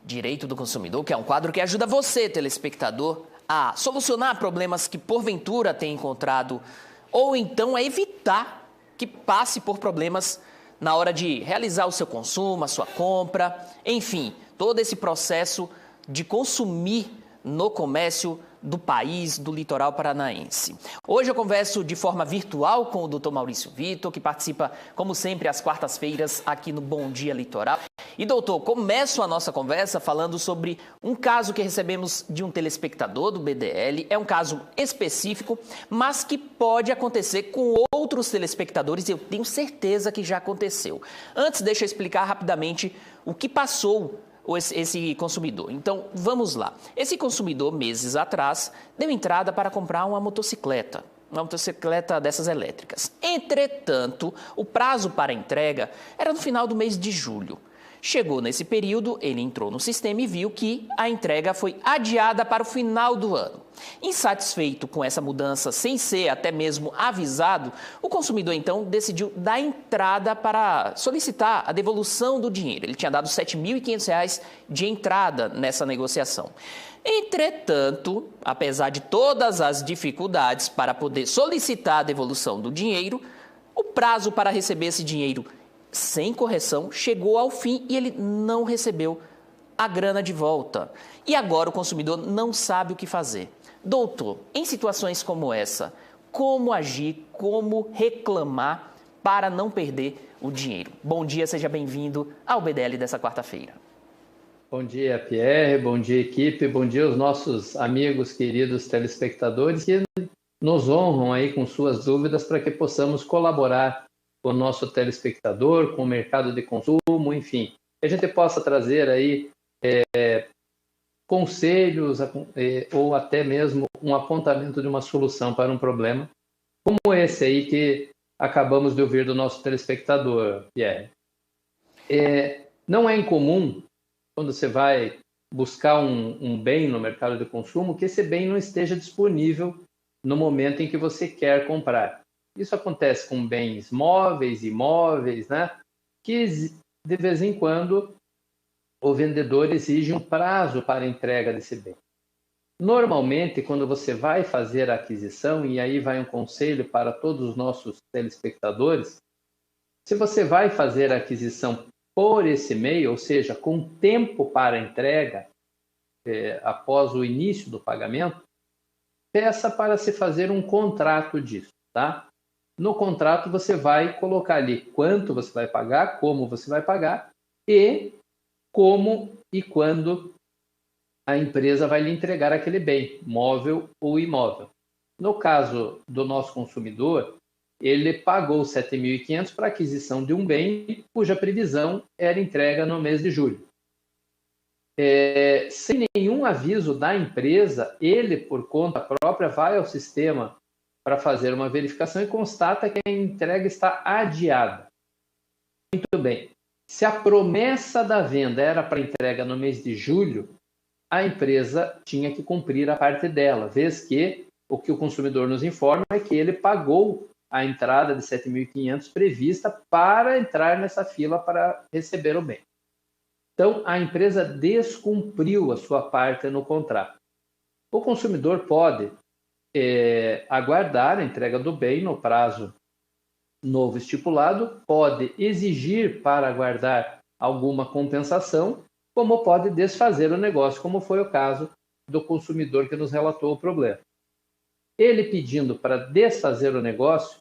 Direito do Consumidor, que é um quadro que ajuda você, telespectador, a solucionar problemas que porventura tem encontrado ou então a evitar que passe por problemas na hora de realizar o seu consumo, a sua compra, enfim, todo esse processo de consumir no comércio do país, do litoral paranaense. Hoje eu converso de forma virtual com o Dr. Maurício Vitor, que participa, como sempre, às quartas-feiras aqui no Bom Dia Litoral. E, doutor, começo a nossa conversa falando sobre um caso que recebemos de um telespectador do BDL. É um caso específico, mas que pode acontecer com outros telespectadores, e eu tenho certeza que já aconteceu. Antes, deixa eu explicar rapidamente o que passou esse consumidor. Então, vamos lá. Esse consumidor, meses atrás, deu entrada para comprar uma motocicleta dessas elétricas. Entretanto, o prazo para entrega era no final do mês de julho. Chegou nesse período, ele entrou no sistema e viu que a entrega foi adiada para o final do ano. Insatisfeito com essa mudança, sem ser até mesmo avisado, o consumidor então decidiu dar entrada para solicitar a devolução do dinheiro. Ele tinha dado R$ 7.500 de entrada nessa negociação. Entretanto, apesar de todas as dificuldades para poder solicitar a devolução do dinheiro, o prazo para receber esse dinheiro sem correção chegou ao fim e ele não recebeu a grana de volta. E agora o consumidor não sabe o que fazer. Doutor, em situações como essa, como agir, como reclamar para não perder o dinheiro? Bom dia, seja bem-vindo ao BDL dessa quarta-feira. Bom dia, Pierre, bom dia, equipe, bom dia aos nossos amigos, queridos telespectadores que nos honram aí com suas dúvidas para que possamos colaborar com o nosso telespectador, com o mercado de consumo, enfim, que a gente possa trazer aí conselhos ou até mesmo um apontamento de uma solução para um problema, como esse aí que acabamos de ouvir do nosso telespectador, Pierre. Não é incomum, quando você vai buscar um bem no mercado de consumo, que esse bem não esteja disponível no momento em que você quer comprar. Isso acontece com bens móveis, imóveis, né? Que de vez em quando o vendedor exige um prazo para a entrega desse bem. Normalmente, quando você vai fazer a aquisição, e aí vai um conselho para todos os nossos telespectadores, se você vai fazer a aquisição por esse meio, ou seja, com tempo para a entrega, após o início do pagamento, peça para se fazer um contrato disso, tá? No contrato, você vai colocar ali quanto você vai pagar, como você vai pagar e como e quando a empresa vai lhe entregar aquele bem, móvel ou imóvel. No caso do nosso consumidor, ele pagou R$ 7.500 para a aquisição de um bem cuja previsão era entrega no mês de julho. Sem nenhum aviso da empresa, ele, por conta própria, vai ao sistema para fazer uma verificação e constata que a entrega está adiada. Muito bem. Se a promessa da venda era para entrega no mês de julho, a empresa tinha que cumprir a parte dela, vez que o que o consumidor nos informa é que ele pagou a entrada de R$ 7.500 prevista para entrar nessa fila para receber o bem. Então, a empresa descumpriu a sua parte no contrato. O consumidor pode aguardar a entrega do bem no prazo novo estipulado, pode exigir para aguardar alguma compensação, como pode desfazer o negócio, como foi o caso do consumidor que nos relatou o problema. Ele pedindo para desfazer o negócio,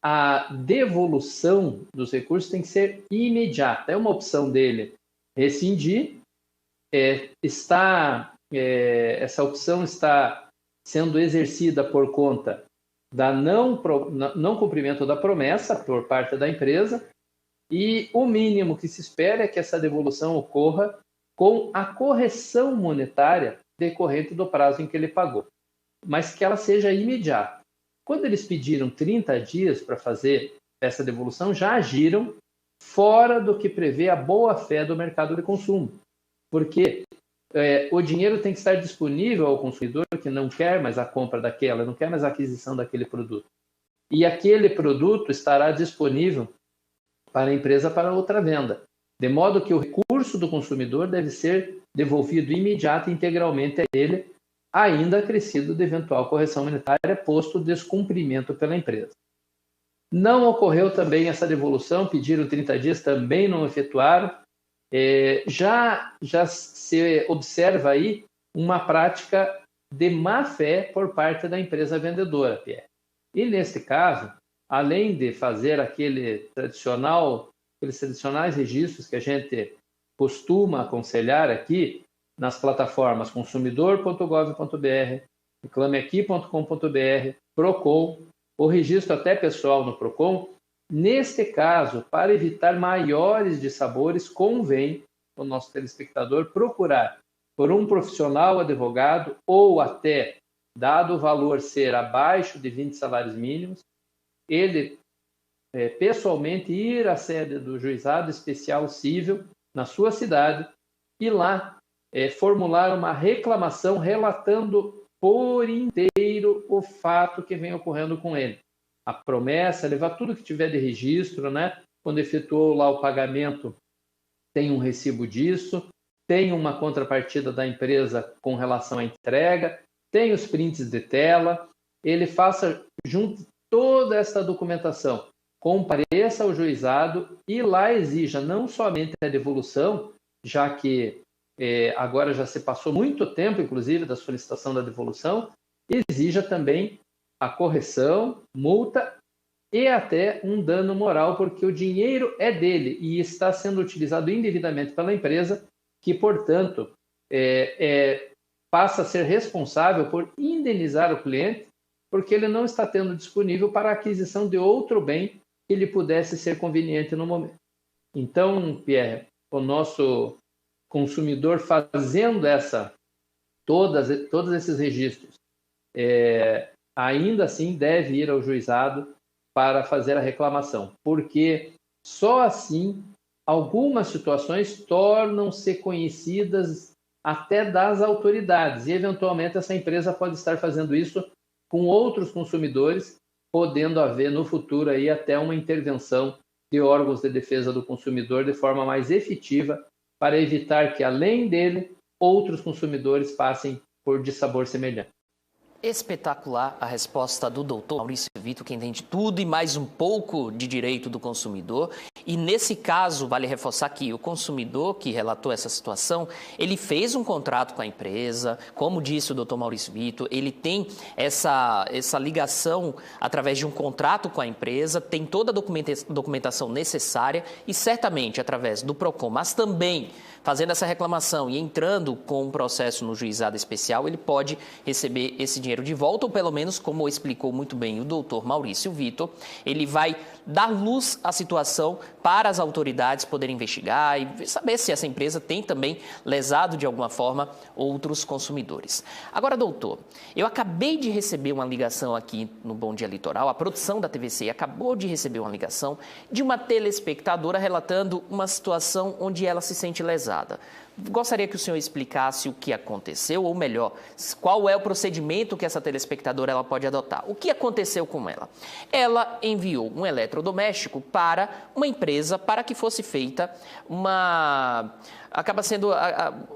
a devolução dos recursos tem que ser imediata. É uma opção dele rescindir, essa opção está sendo exercida por conta da não cumprimento da promessa por parte da empresa, e o mínimo que se espera é que essa devolução ocorra com a correção monetária decorrente do prazo em que ele pagou, mas que ela seja imediata. Quando eles pediram 30 dias para fazer essa devolução, já agiram fora do que prevê a boa-fé do mercado de consumo, porque o dinheiro tem que estar disponível ao consumidor que não quer mais a compra daquela, não quer mais a aquisição daquele produto. E aquele produto estará disponível para a empresa para outra venda. De modo que o recurso recurso do consumidor deve ser devolvido imediato e integralmente a ele, ainda acrescido de eventual correção monetária, posto o descumprimento pela empresa. Não ocorreu também essa devolução, pediram 30 dias, também não efetuaram. Já se observa aí uma prática de má-fé por parte da empresa vendedora, Pierre. E, neste caso, além de fazer aqueles tradicionais registros que a gente costuma aconselhar aqui nas plataformas consumidor.gov.br, reclameaqui.com.br, Procon, o registro até pessoal no Procon, neste caso, para evitar maiores dissabores, convém o nosso telespectador procurar por um profissional advogado ou até, dado o valor ser abaixo de 20 salários mínimos, ele pessoalmente ir à sede do Juizado Especial Cível na sua cidade e lá formular uma reclamação relatando por inteiro o fato que vem ocorrendo com ele. A promessa, levar tudo que tiver de registro, né? Quando efetuou lá o pagamento, tem um recibo disso, tem uma contrapartida da empresa com relação à entrega, tem os prints de tela, ele faça junto toda essa documentação, compareça ao juizado e lá exija não somente a devolução, já que agora já se passou muito tempo, inclusive, da solicitação da devolução, exija também a correção, multa e até um dano moral, porque o dinheiro é dele e está sendo utilizado indevidamente pela empresa, que, portanto, passa a ser responsável por indenizar o cliente, porque ele não está tendo disponível para a aquisição de outro bem que lhe pudesse ser conveniente no momento. Então, Pierre, o nosso consumidor fazendo todos esses registros, ainda assim deve ir ao juizado para fazer a reclamação, porque só assim algumas situações tornam-se conhecidas até das autoridades e, eventualmente, essa empresa pode estar fazendo isso com outros consumidores, podendo haver no futuro aí até uma intervenção de órgãos de defesa do consumidor de forma mais efetiva para evitar que, além dele, outros consumidores passem por dissabor semelhante. Espetacular a resposta do doutor Maurício Vitor, que entende tudo e mais um pouco de direito do consumidor. E nesse caso, vale reforçar que o consumidor que relatou essa situação, ele fez um contrato com a empresa, como disse o doutor Maurício Vitor, ele tem essa ligação através de um contrato com a empresa, tem toda a documentação necessária e certamente através do Procon, mas também fazendo essa reclamação e entrando com um processo no juizado especial, ele pode receber esse dinheiro de volta, ou pelo menos, como explicou muito bem o doutor Maurício Vitor, ele vai dar luz à situação para as autoridades poderem investigar e saber se essa empresa tem também lesado de alguma forma outros consumidores. Agora, doutor, eu acabei de receber uma ligação aqui no Bom Dia Litoral, a produção da TVC acabou de receber uma ligação de uma telespectadora relatando uma situação onde ela se sente lesada. Gostaria que o senhor explicasse o que aconteceu, ou melhor, qual é o procedimento que essa telespectadora ela pode adotar. O que aconteceu com ela? Ela enviou um eletrodoméstico para uma empresa para que fosse feita acaba sendo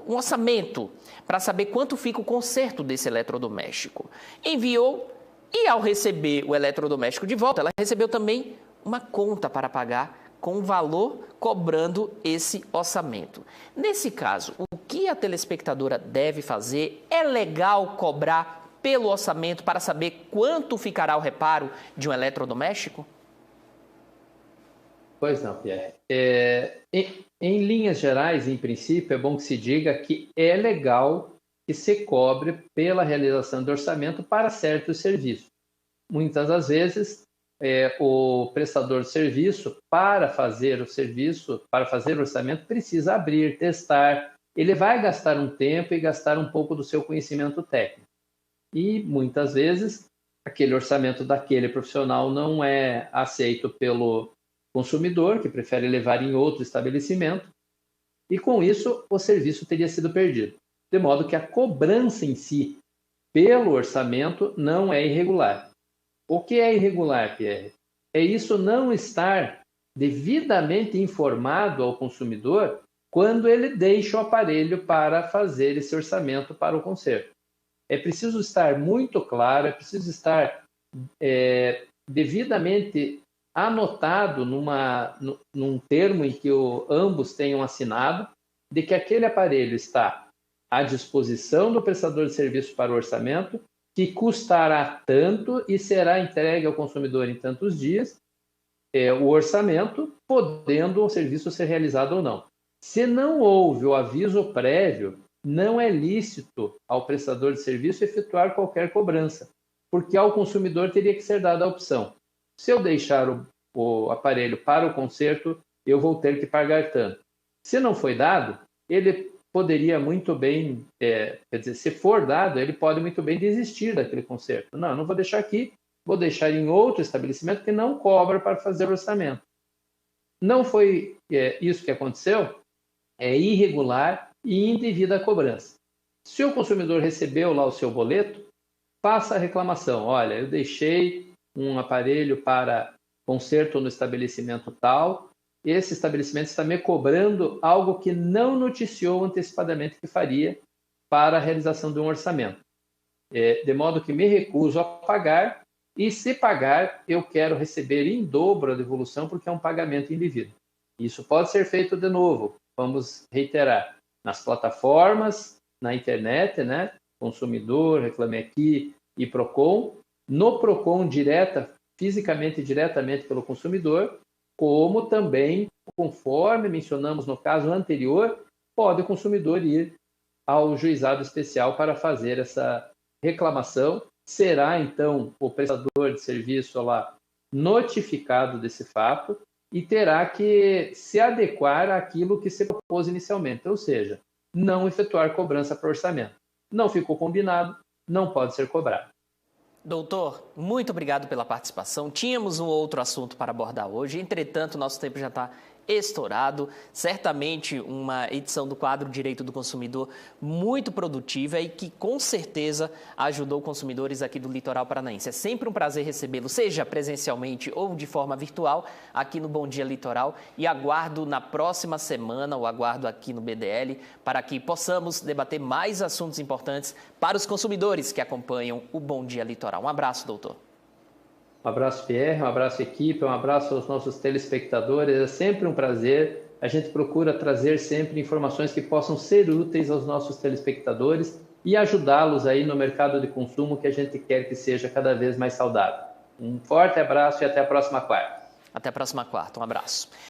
um orçamento para saber quanto fica o conserto desse eletrodoméstico. Enviou e, ao receber o eletrodoméstico de volta, ela recebeu também uma conta para pagar com o valor cobrando esse orçamento. Nesse caso, o que a telespectadora deve fazer? É legal cobrar pelo orçamento para saber quanto ficará o reparo de um eletrodoméstico? Pois não, Pierre. Em linhas gerais, em princípio, é bom que se diga que é legal que se cobre pela realização do orçamento para certos serviços. Muitas das vezes, o prestador de serviço, para fazer o orçamento, precisa abrir, testar. Ele vai gastar um tempo e gastar um pouco do seu conhecimento técnico. E, muitas vezes, aquele orçamento daquele profissional não é aceito pelo consumidor, que prefere levar em outro estabelecimento, e, com isso, o serviço teria sido perdido. De modo que a cobrança em si, pelo orçamento, não é irregular. O que é irregular, Pierre? É isso não estar devidamente informado ao consumidor quando ele deixa o aparelho para fazer esse orçamento para o conserto. É preciso estar muito claro, é preciso estar devidamente anotado num termo em que ambos tenham assinado, de que aquele aparelho está à disposição do prestador de serviço para o orçamento, que custará tanto e será entregue ao consumidor em tantos dias, o orçamento, podendo o serviço ser realizado ou não. Se não houve o aviso prévio, não é lícito ao prestador de serviço efetuar qualquer cobrança, porque ao consumidor teria que ser dada a opção. Se eu deixar o aparelho para o conserto, eu vou ter que pagar tanto. Se não foi dado, ele poderia muito bem, quer dizer, se for dado, ele pode muito bem desistir daquele conserto. Não, não vou deixar aqui, vou deixar em outro estabelecimento que não cobra para fazer o orçamento. Não foi isso que aconteceu, é irregular e indevida a cobrança. Se o consumidor recebeu lá o seu boleto, faça a reclamação. Olha, eu deixei um aparelho para conserto no estabelecimento tal, esse estabelecimento está me cobrando algo que não noticiou antecipadamente que faria para a realização de um orçamento. De modo que me recuso a pagar, e se pagar, eu quero receber em dobro a devolução, porque é um pagamento indevido. Isso pode ser feito de novo, vamos reiterar, nas plataformas, na internet, né? Consumidor, Reclame Aqui e Procon, no Procon fisicamente diretamente pelo consumidor, como também, conforme mencionamos no caso anterior, pode o consumidor ir ao juizado especial para fazer essa reclamação. Será, então, o prestador de serviço lá notificado desse fato e terá que se adequar àquilo que se propôs inicialmente, ou seja, não efetuar cobrança para orçamento. Não ficou combinado, não pode ser cobrado. Doutor, muito obrigado pela participação. Tínhamos um outro assunto para abordar hoje, entretanto, nosso tempo já está estourado. Certamente uma edição do quadro Direito do Consumidor muito produtiva e que com certeza ajudou consumidores aqui do litoral paranaense. É sempre um prazer recebê-lo, seja presencialmente ou de forma virtual, aqui no Bom Dia Litoral, e aguardo na próxima semana, o aguardo aqui no BDL, para que possamos debater mais assuntos importantes para os consumidores que acompanham o Bom Dia Litoral. Um abraço, doutor. Um abraço, Pierre, um abraço, equipe, um abraço aos nossos telespectadores. É sempre um prazer. A gente procura trazer sempre informações que possam ser úteis aos nossos telespectadores e ajudá-los aí no mercado de consumo que a gente quer que seja cada vez mais saudável. Um forte abraço e até a próxima quarta. Até a próxima quarta. Um abraço.